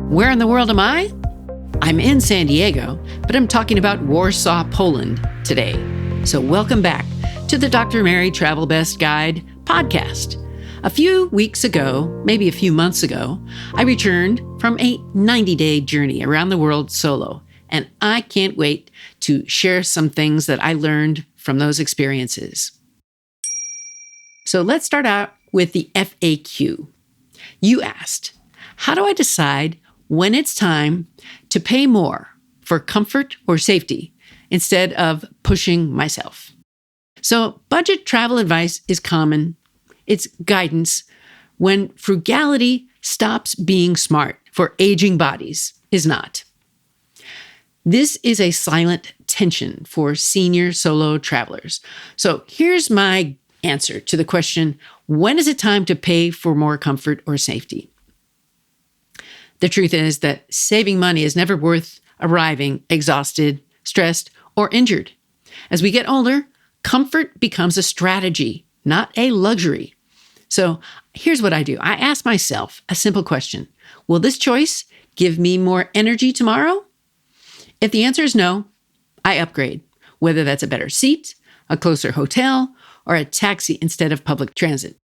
Where in the world am I? I'm in San Diego, but I'm talking about Warsaw, Poland today. So welcome back to the Dr. Mary Travel Best Guide podcast. A few weeks ago, maybe a few months ago, I returned from a 90-day journey around the world solo, and I can't wait to share some things that I learned from those experiences. So let's start out with the FAQ. You asked, how do I decide when it's time to pay more for comfort or safety instead of pushing myself? So budget travel advice is common. It's guidance when frugality stops being smart for aging bodies is not. This is a silent tension for senior solo travelers. So here's my answer to the question, when is it time to pay for more comfort or safety? The truth is that saving money is never worth arriving exhausted, stressed, or injured. As we get older, comfort becomes a strategy, not a luxury. So here's what I do. I ask myself a simple question. Will this choice give me more energy tomorrow? If the answer is no, I upgrade, whether that's a better seat, a closer hotel, or a taxi instead of public transit.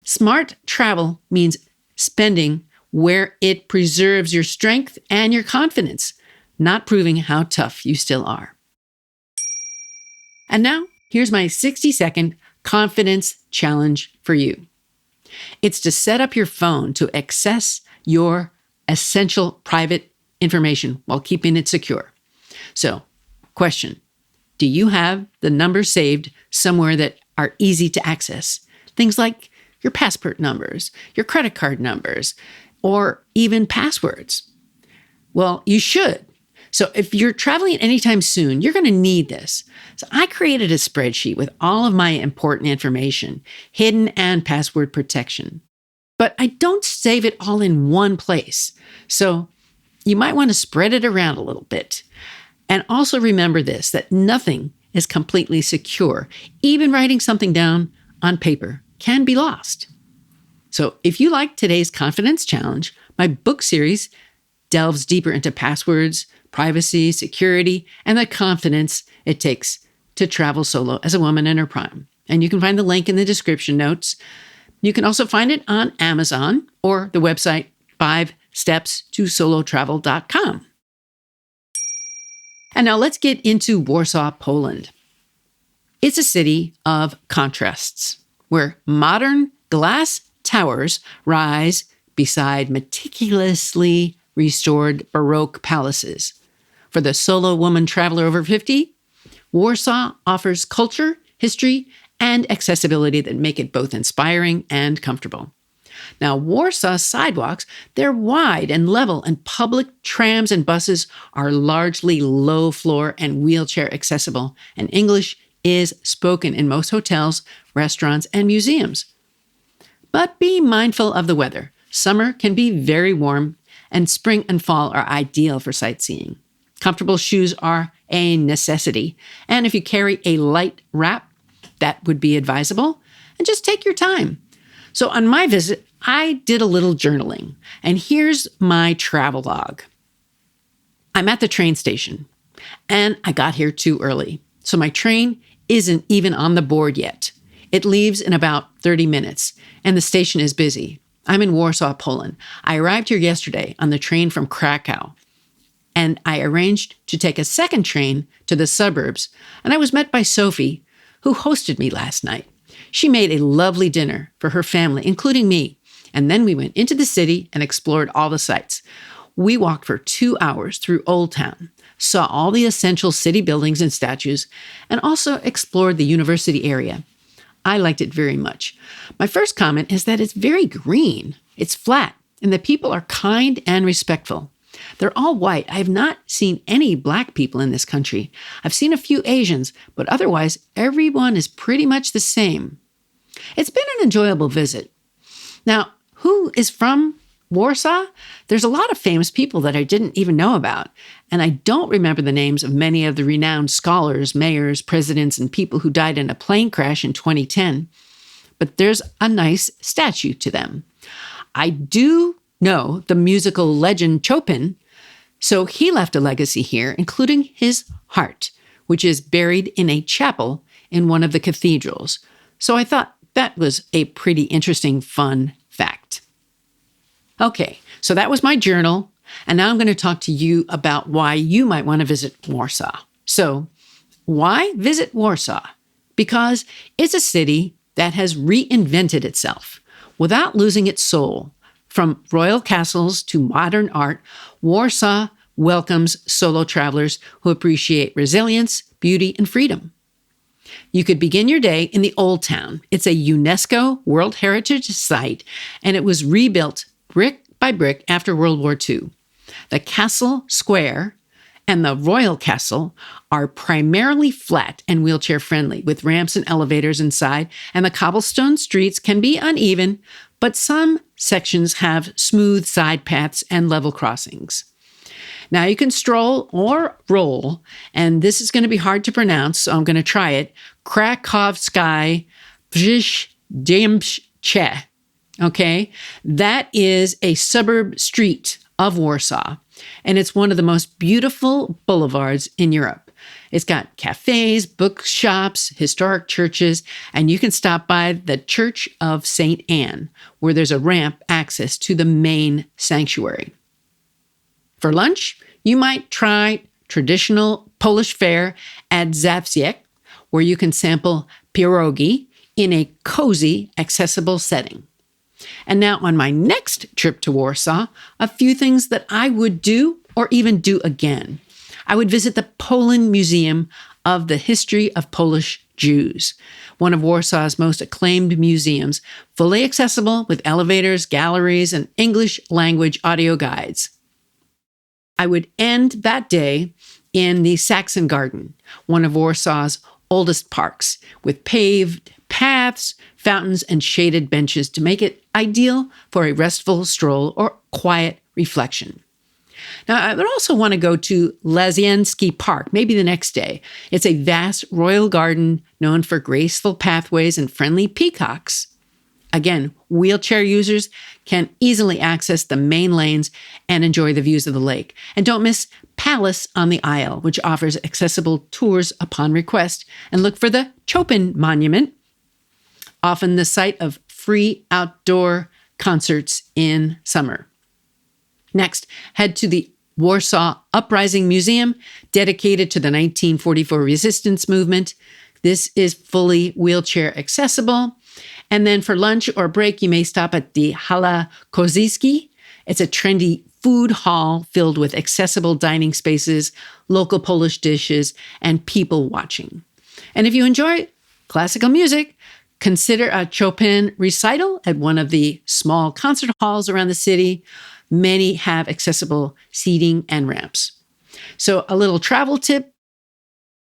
Smart travel means spending where it preserves your strength and your confidence, not proving how tough you still are. And now, here's my 60-second confidence challenge for you. It's to set up your phone to access your essential private information while keeping it secure. So, question, do you have the numbers saved somewhere that are easy to access? Things like your passport numbers, your credit card numbers, or even passwords. Well, you should. So if you're traveling anytime soon, you're going to need this. So I created a spreadsheet with all of my important information, hidden and password protection. But I don't save it all in one place. So you might want to spread it around a little bit. And also remember this, that nothing is completely secure. Even writing something down on paper can be lost. So if you like today's confidence challenge, my book series delves deeper into passwords, privacy, security, and the confidence it takes to travel solo as a woman in her prime. And you can find the link in the description notes. You can also find it on Amazon or the website 5stepstosolotravel.com. And now let's get into Warsaw, Poland. It's a city of contrasts, where modern glass towers rise beside meticulously restored Baroque palaces. For the solo woman traveler over 50, Warsaw offers culture, history, and accessibility that make it both inspiring and comfortable. Now, Warsaw's sidewalks, they're wide and level, and public trams and buses are largely low floor and wheelchair accessible, and English is spoken in most hotels, restaurants, and museums. But be mindful of the weather. Summer can be very warm, and spring and fall are ideal for sightseeing. Comfortable shoes are a necessity, and if you carry a light wrap, that would be advisable, and just take your time. So on my visit, I did a little journaling, and here's my travel log. I'm at the train station, and I got here too early, so my train isn't even on the board yet. It leaves in about 30 minutes, and the station is busy. I'm in Warsaw, Poland. I arrived here yesterday on the train from Krakow, and I arranged to take a second train to the suburbs, and I was met by Sophie, who hosted me last night. She made a lovely dinner for her family, including me, and then we went into the city and explored all the sights. We walked for 2 hours through Old Town, saw all the essential city buildings and statues, and also explored the university area. I liked it very much. My first comment is that it's very green. It's flat, and the people are kind and respectful. They're all white. I have not seen any black people in this country. I've seen a few Asians, but otherwise, everyone is pretty much the same. It's been an enjoyable visit. Now, who is from Warsaw? There's a lot of famous people that I didn't even know about, and I don't remember the names of many of the renowned scholars, mayors, presidents, and people who died in a plane crash in 2010, but there's a nice statue to them. I do know the musical legend Chopin, so he left a legacy here, including his heart, which is buried in a chapel in one of the cathedrals. So I thought that was a pretty interesting, fun fact. Okay, so that was my journal, and now I'm going to talk to you about why you might want to visit Warsaw. So, why visit Warsaw? Because it's a city that has reinvented itself without losing its soul. From royal castles to modern art, Warsaw welcomes solo travelers who appreciate resilience, beauty, and freedom. You could begin your day in the Old Town. It's a UNESCO World Heritage Site, and it was rebuilt brick by brick after World War II. The Castle Square and the Royal Castle are primarily flat and wheelchair-friendly, with ramps and elevators inside, and the cobblestone streets can be uneven, but some sections have smooth side paths and level crossings. Now you can stroll or roll, and this is going to be hard to pronounce, so I'm going to try it. Krakowskie Wzdemsze. Okay? That is a suburb street of Warsaw, and it's one of the most beautiful boulevards in Europe. It's got cafes, bookshops, historic churches, and you can stop by the Church of St. Anne, where there's a ramp access to the main sanctuary. For lunch, you might try traditional Polish fare at Zawsiek, where you can sample pierogi in a cozy, accessible setting. And now on my next trip to Warsaw, a few things that I would do or even do again. I would visit the Poland Museum of the History of Polish Jews, one of Warsaw's most acclaimed museums, fully accessible with elevators, galleries, and English language audio guides. I would end that day in the Saxon Garden, one of Warsaw's oldest parks, with paved paths, fountains, and shaded benches to make it ideal for a restful stroll or quiet reflection. Now, I would also want to go to Łazienki Park, maybe the next day. It's a vast royal garden known for graceful pathways and friendly peacocks. Again, wheelchair users can easily access the main lanes and enjoy the views of the lake. And don't miss Palace on the Isle, which offers accessible tours upon request. And look for the Chopin Monument, often the site of free outdoor concerts in summer. Next, head to the Warsaw Uprising Museum, dedicated to the 1944 resistance movement. This is fully wheelchair accessible. And then for lunch or break, you may stop at the Hala Koziski. It's a trendy food hall filled with accessible dining spaces, local Polish dishes, and people watching. And if you enjoy classical music, consider a Chopin recital at one of the small concert halls around the city. Many have accessible seating and ramps. So a little travel tip.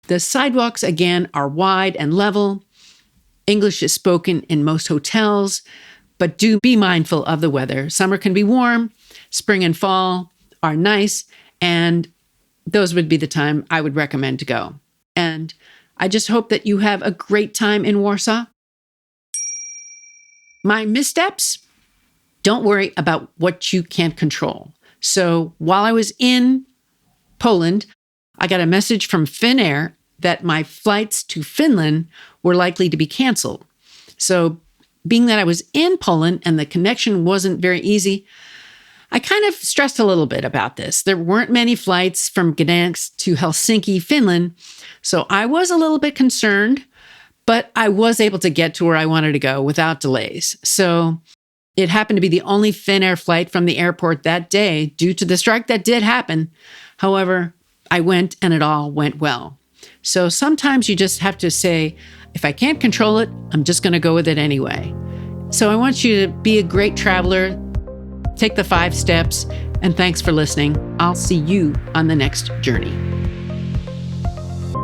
The sidewalks, again, are wide and level. English is spoken in most hotels, but do be mindful of the weather. Summer can be warm, spring and fall are nice, and those would be the time I would recommend to go. And I just hope that you have a great time in Warsaw. My missteps? Don't worry about what you can't control. So while I was in Poland, I got a message from Finnair that my flights to Finland were likely to be canceled. So being that I was in Poland and the connection wasn't very easy, I kind of stressed a little bit about this. There weren't many flights from Gdansk to Helsinki, Finland, so I was a little bit concerned, but I was able to get to where I wanted to go without delays. So it happened to be the only Finnair flight from the airport that day due to the strike that did happen. However, I went and it all went well. So sometimes you just have to say, if I can't control it, I'm just going to go with it anyway. So I want you to be a great traveler, take the 5 steps, and thanks for listening. I'll see you on the next journey.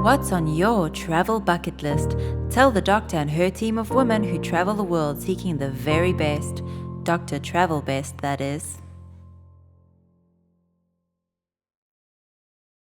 What's on your travel bucket list? Tell the doctor and her team of women who travel the world seeking the very best. Dr. Travel Best, that is.